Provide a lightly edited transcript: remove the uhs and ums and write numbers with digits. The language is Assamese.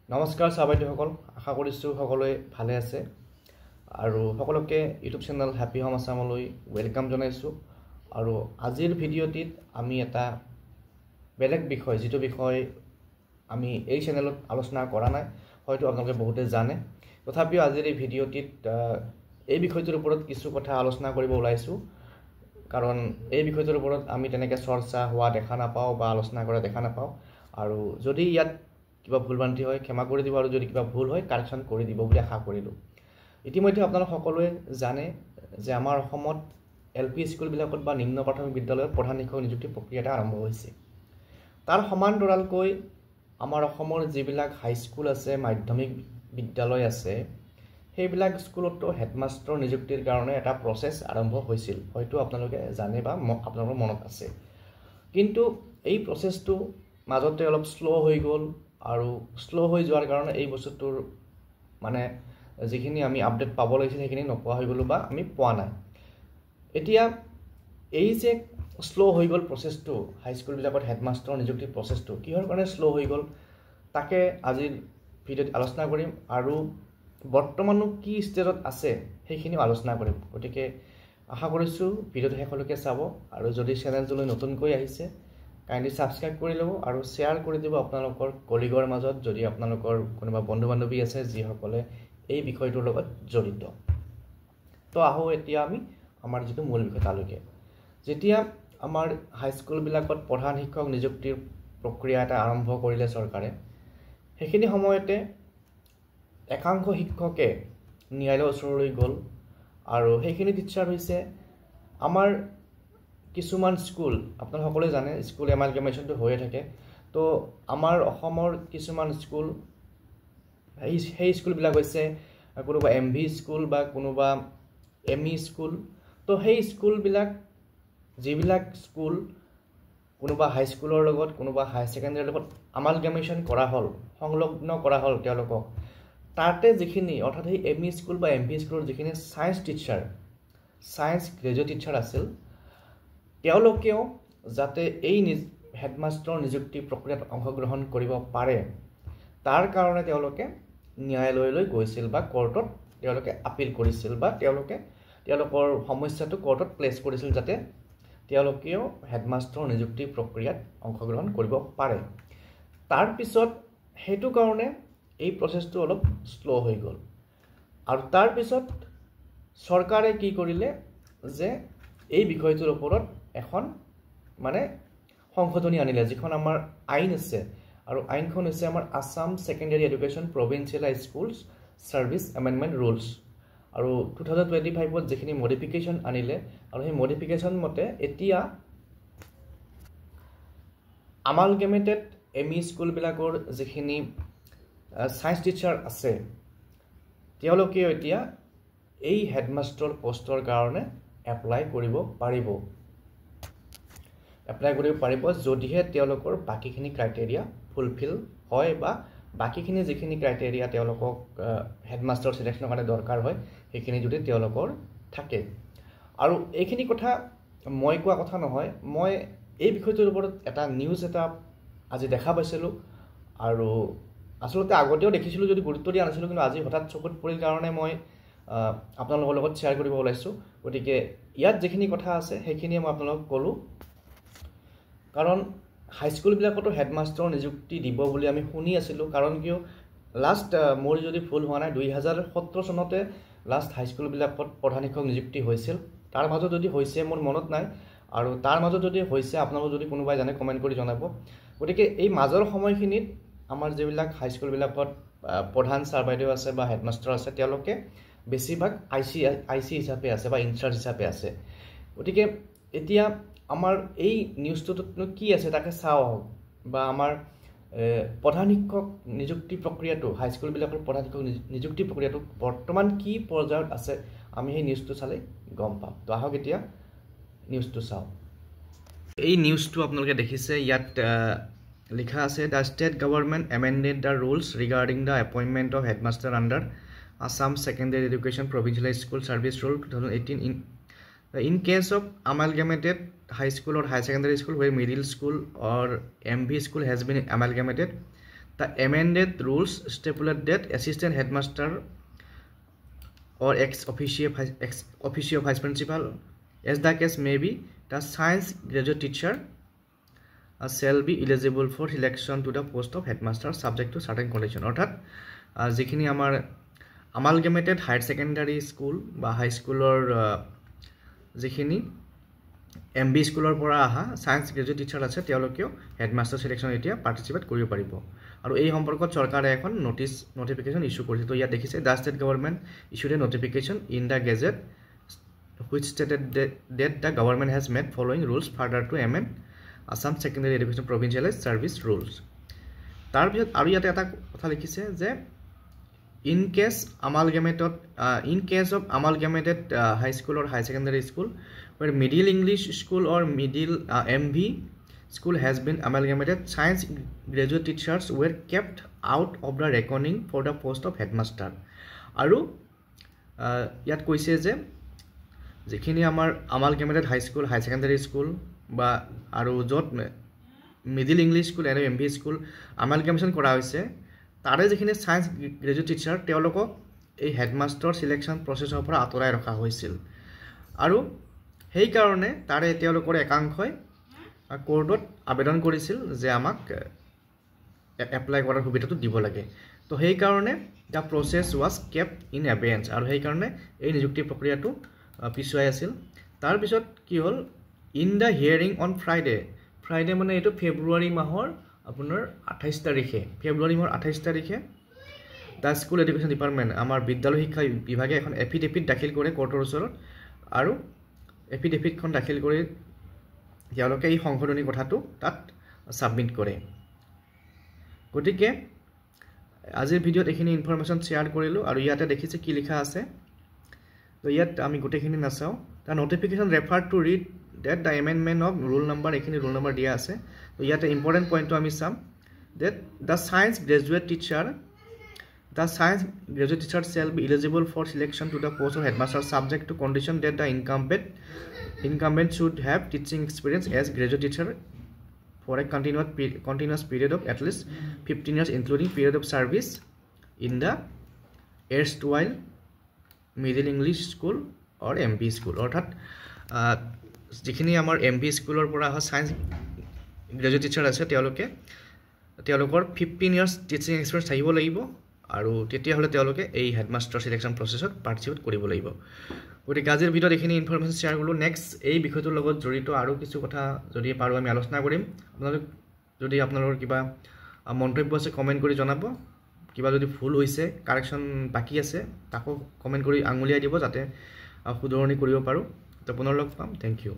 নমস্কাৰ ছাৰ-বাইদেউসকল, আশা কৰিছোঁ সকলোৱে ভালে আছে আৰু সকলোকে ইউটিউব চেনেল হেপী হোম আছামলৈ ৱেলকাম জনাইছোঁ। আৰু আজিৰ ভিডিঅ'টিত আমি এটা বেলেগ বিষয়, যিটো বিষয় আমি এই চেনেলত আলোচনা কৰা নাই, হয়তো আপোনালোকে বহুতে জানে। তথাপিও আজিৰ এই ভিডিঅ'টিত এই বিষয়টোৰ ওপৰত কিছু কথা আলোচনা কৰিব ওলাইছোঁ, কাৰণ এই বিষয়টোৰ ওপৰত আমি তেনেকৈ চৰ্চা হোৱা দেখা নাপাওঁ বা আলোচনা কৰা দেখা নাপাওঁ। আৰু যদি ইয়াত কিবা ভুলভ্ৰান্তি হয় ক্ষমা কৰি দিব, আৰু যদি কিবা ভুল হয় কাৰেকশ্যন কৰি দিব বুলি আশা কৰিলোঁ। ইতিমধ্যে আপোনালোক সকলোৱে জানে যে আমাৰ অসমত LP স্কুলবিলাকত বা নিম্ন প্ৰাথমিক বিদ্যালয়ত প্ৰধান শিক্ষক নিযুক্তি প্ৰক্ৰিয়া এটা আৰম্ভ হৈছে। তাৰ সমান্তৰালকৈ আমাৰ অসমৰ যিবিলাক হাইস্কুল আছে, মাধ্যমিক বিদ্যালয় আছে, সেইবিলাক স্কুলতো হেডমাষ্টৰ নিযুক্তিৰ কাৰণে এটা প্ৰচেছ আৰম্ভ হৈছিল, হয়তো আপোনালোকে জানে বা আপোনালোকৰ মনত আছে। কিন্তু এই প্ৰচেছটো মাজতে অলপ শ্ল' হৈ গ'ল, আৰু শ্ল' হৈ যোৱাৰ কাৰণে এই বস্তুটোৰ মানে যিখিনি আমি আপডেট পাব লাগিছিল সেইখিনি নোপোৱা হৈ গ'লোঁ বা আমি পোৱা নাই। এতিয়া এই যে শ্ল' হৈ গ'ল প্ৰচেছটো, হাইস্কুলবিলাকত হেডমাষ্টৰ নিযুক্তিৰ প্ৰচেছটো কিহৰ কাৰণে শ্ল' হৈ গ'ল তাকে আজিৰ ভিডিঅ'ত আলোচনা কৰিম, আৰু বৰ্তমানো কি ষ্টেজত আছে সেইখিনিও আলোচনা কৰিম। গতিকে আশা কৰিছোঁ ভিডিঅ'টো শেষলৈকে চাব, আৰু যদি চেনেলটোলৈ নতুনকৈ আহিছে কাইণ্ডলি ছাবস্ক্ৰাইব কৰি ল'ব আৰু শ্বেয়াৰ কৰি দিব আপোনালোকৰ কলিগৰ মাজত, যদি আপোনালোকৰ কোনোবা বন্ধু বান্ধৱী আছে যিসকলে এই বিষয়টোৰ লগত জড়িত। তো আহোঁ এতিয়া আমি আমাৰ যিটো মূল বিষয় তালৈকে। যেতিয়া আমাৰ হাইস্কুলবিলাকত প্ৰধান শিক্ষক নিযুক্তিৰ প্ৰক্ৰিয়া এটা আৰম্ভ কৰিলে চৰকাৰে, সেইখিনি সময়তে একাংশ শিক্ষকে ন্যায়ালয়ৰ ওচৰলৈ গ'ল, আৰু সেইখিনি টিচাৰ হৈছে আমাৰ কিছুমান স্কুল, আপোনালোকে সকলোৱে জানে স্কুল এমালগামেশ্যনটো হৈয়ে থাকে। তো আমাৰ অসমৰ কিছুমান স্কুল, সেই স্কুলবিলাক হৈছে কোনোবা MV স্কুল বা কোনোবা ME স্কুল। তো সেই স্কুলবিলাক, যিবিলাক স্কুল কোনোবা হাইস্কুলৰ লগত কোনোবা হাই ছেকেণ্ডেৰীৰ লগত আমালগামেশ্যন কৰা হ'ল, সংলগ্ন কৰা হ'ল তেওঁলোকক, তাতে যিখিনি অৰ্থাৎ সেই ME স্কুল বা MV স্কুলৰ যিখিনি science teacher, science graduate teacher আছিল, তেওঁলোকেও যাতে এই হেডমাষ্টৰ নিযুক্তি প্ৰক্ৰিয়াত অংশগ্ৰহণ কৰিব পাৰে, তাৰ কাৰণে তেওঁলোকে ন্যায়ালয়লৈ গৈছিল বা কোৰ্টত তেওঁলোকে আপিল কৰিছিল, বা তেওঁলোকৰ সমস্যাটো কোৰ্টত প্লেচ কৰিছিল যাতে তেওঁলোকেও হেডমাষ্টৰ নিযুক্তি প্ৰক্ৰিয়াত অংশগ্ৰহণ কৰিব পাৰে। তাৰপিছত সেইটো কাৰণে এই প্ৰচেছটো অলপ শ্ল' হৈ গ'ল, আৰু তাৰপিছত চৰকাৰে কি কৰিলে যে এই বিষয়টোৰ ওপৰত এখন মানে সংশোধনী আনিলে, যিখন আমাৰ আইন আছে, আৰু আইনখন হৈছে আমাৰ Assam secondary education provincial schools service amendment rules. আৰু 2025ত যিখিনি মডিফিকেশ্যন আনিলে, আৰু সেই মডিফিকেশ্যন মতে এতিয়া আমালগেমেটেড ME স্কুলবিলাকৰ যিখিনি ছায়েন্স টিচাৰ আছে, তেওঁলোকেও এতিয়া এই হেডমাষ্টৰ পষ্টৰ কাৰণে এপ্লাই কৰিব পাৰিব, যদিহে তেওঁলোকৰ বাকীখিনি ক্ৰাইটেৰিয়া ফুলফিল হয়, বা বাকীখিনি যিখিনি ক্ৰাইটেৰিয়া তেওঁলোকক হেডমাষ্টৰ ছিলেকশ্যনৰ কাৰণে দৰকাৰ হয় সেইখিনি যদি তেওঁলোকৰ থাকে। আৰু এইখিনি কথা মই কোৱা কথা নহয়, মই এই বিষয়টোৰ ওপৰত এটা নিউজ এটা আজি দেখা পাইছিলোঁ, আৰু আচলতে আগতেও দেখিছিলোঁ যদি গুৰুত্ব দিয়া নাছিলোঁ, কিন্তু আজি হঠাৎ চকুত পৰিল কাৰণে মই আপোনালোকৰ লগত শ্বেয়াৰ কৰিব ওলাইছোঁ। গতিকে ইয়াত যিখিনি কথা আছে সেইখিনিয়ে মই আপোনালোকক ক'লোঁ, কাৰণ হাইস্কুলবিলাকতো হেডমাষ্টৰ নিযুক্তি দিব বুলি আমি শুনি আছিলোঁ। কাৰণ কিয়, লাষ্ট মোৰ যদি ভুল হোৱা নাই 2017 চনতে লাষ্ট হাইস্কুলবিলাকত প্ৰধান শিক্ষক নিযুক্তি হৈছিল। তাৰ মাজত যদি হৈছে মোৰ মনত নাই, আৰু তাৰ মাজত যদি হৈছে আপোনালোকে যদি কোনোবাই জানে কমেণ্ট কৰি জনাব। গতিকে এই মাজৰ সময়খিনিত আমাৰ যিবিলাক হাইস্কুলবিলাকত প্ৰধান ছাৰ বাইদেউ আছে বা হেডমাষ্টাৰ আছে, তেওঁলোকে বেছিভাগ IC হিচাপে আছে বা ইনচাৰ্জ হিচাপে আছে। গতিকে এতিয়া আমাৰ এই নিউজটোতনো কি আছে তাকে চাওঁ আহক, বা আমাৰ প্ৰধান শিক্ষক নিযুক্তি প্ৰক্ৰিয়াটো, হাইস্কুলবিলাকৰ প্ৰধান শিক্ষক নিযুক্তি প্ৰক্ৰিয়াটো বৰ্তমান কি পৰ্যায়ত আছে আমি সেই নিউজটো চালে গম পাম। তো আহক এতিয়া নিউজটো চাওঁ। এই নিউজটো আপোনালোকে দেখিছে, ইয়াত লিখা আছে the state government amended the rules regarding the appointment of headmaster under Assam secondary education provincial school service rule 2018 in case of amalgamated high school or high secondary school where middle school or MV school has been amalgamated, The amended rules stipulate that assistant headmaster or ex officio vice principal, as the case may be, the science graduate teacher shall be eligible for selection to the post of headmaster subject to certain condition. অর্থাৎ যিখিনি আমাৰ amalgamated higher secondary school বা high schoolৰ যিখিনি MB স্কুলৰ পৰা আহা সায়েন্স গ্ৰেজুৱেট টিচাৰ আছে তেওঁলোকেও হেডমাষ্টাৰ সিলেকশন এতিয়া পাৰ্টিসিপেট কৰিব পাৰিব আৰু এই সম্পৰ্কত চৰকাৰে এখন নোটিফিকেশন ইস্যু কৰিছে তো ইয়াত দেখিছে the state government issued a notification in the gazette which stated that the government has made following rules further to amend Assam secondary education provincialized service rules. তাৰ পিছত আৰু ইয়াতে এটা কথা লিখিছে যে in case of amalgamated high school or high secondary school where middle English school or middle MV school has been amalgamated, science graduate teachers were kept out of the reckoning for the post of headmaster. আৰু ইয়াত কৈছে যে যিখিনি আমাৰ amalgamated high school high secondary school বা আৰু যত middle English school আৰু MV school amalgamation কৰা হৈছে তাৰে যিখিনি সায়েন্স গ্ৰেজুৱেট টিচাৰ তেওঁলোকক এই হেডমাষ্টাৰ সিলেকশন প্ৰসেছৰ পৰা আঁতৰাই ৰখা হৈছিল আৰু সেই কাৰণে তাৰে তেওঁলোকৰ একাংশই কোৰ্টত আবেদন কৰিছিল যে আমাক এপ্লাই কৰাৰ সুবিধাটো দিব লাগে তো সেই কাৰণে দা প্ৰসেছ ওয়াজ কেপ্ট ইন এবেন্স আৰু সেই কাৰণে এই নিযুক্তি প্ৰক্ৰিয়াটো পিছুৱাই আছিল তাৰ পিছত কি হ'ল in the hearing on Friday মানে এইটো ফেব্ৰুৱাৰী মাহৰ আপোনাৰ 28 তাৰিখে ফেব্ৰুৱাৰী মাহৰ 28 তাৰিখে দা স্কুল এডুকেশ্যন ডিপাৰ্টমেণ্ট আমাৰ বিদ্যালয় শিক্ষা বিভাগে এখন এফিডেভিট দাখিল কৰে কোৰ্টৰ ওচৰত আৰু এফিডেভিটখন দাখিল কৰি তেওঁলোকে এই সংশোধনী কথাটো তাত সাবমিট কৰে গতিকে আজিৰ ভিডিঅ'ত এইখিনি ইনফৰমেশ্যন শ্বেয়াৰ কৰিলোঁ আৰু ইয়াতে দেখিছে কি লিখা আছে তো ইয়াত আমি গোটেইখিনি নাচাওঁ the notification refer to read that the amendment of rule number ekhini rule number dia ase to yate important point to ami sam that the science graduate teacher shall be eligible for selection to the post of headmaster subject to condition that the incumbent should have teaching experience as graduate teacher for a continuous period of at least 15 years including period of service in the erstwhile middle English school or MB school অর্থাৎ যিখিনি আমাৰ MB স্কুলৰ পৰা আহা সায়েন্স গ্ৰেজুৱেট টিচাৰ আছে তেওঁলোকৰ 15 ইয়াৰ্স টিচিং এক্সপেৰিয়েন্স থাকিব লাগিব আৰু তেতিয়া হলে তেওঁলোকে এই হেডমাষ্টাৰ সিলেকশন প্ৰসেছত পাৰ্টিসিপেট কৰিব লাগিব গতিকে আজিৰ ভিডিঅ'ত এইখিনি ইনফৰমেশ্যন শ্বেয়াৰ কৰিলোঁ নেক্সট এই বিষয়টোৰ লগত জড়িত আৰু কিছু কথা যদি পাৰো আমি আলোচনা কৰিম আপোনালোকৰ কিবা মন্তব্য আছে কমেন্ট কৰি জনাব কিবা যদি ভুল হৈছে কাৰেকশ্যন বাকি আছে তাকো কমেন্ট কৰি আঙুলিয়াই দিব যাতে শুধৰণি কৰিব পাৰো তো পুনৰ লগ পাম থ্যাংক ইউ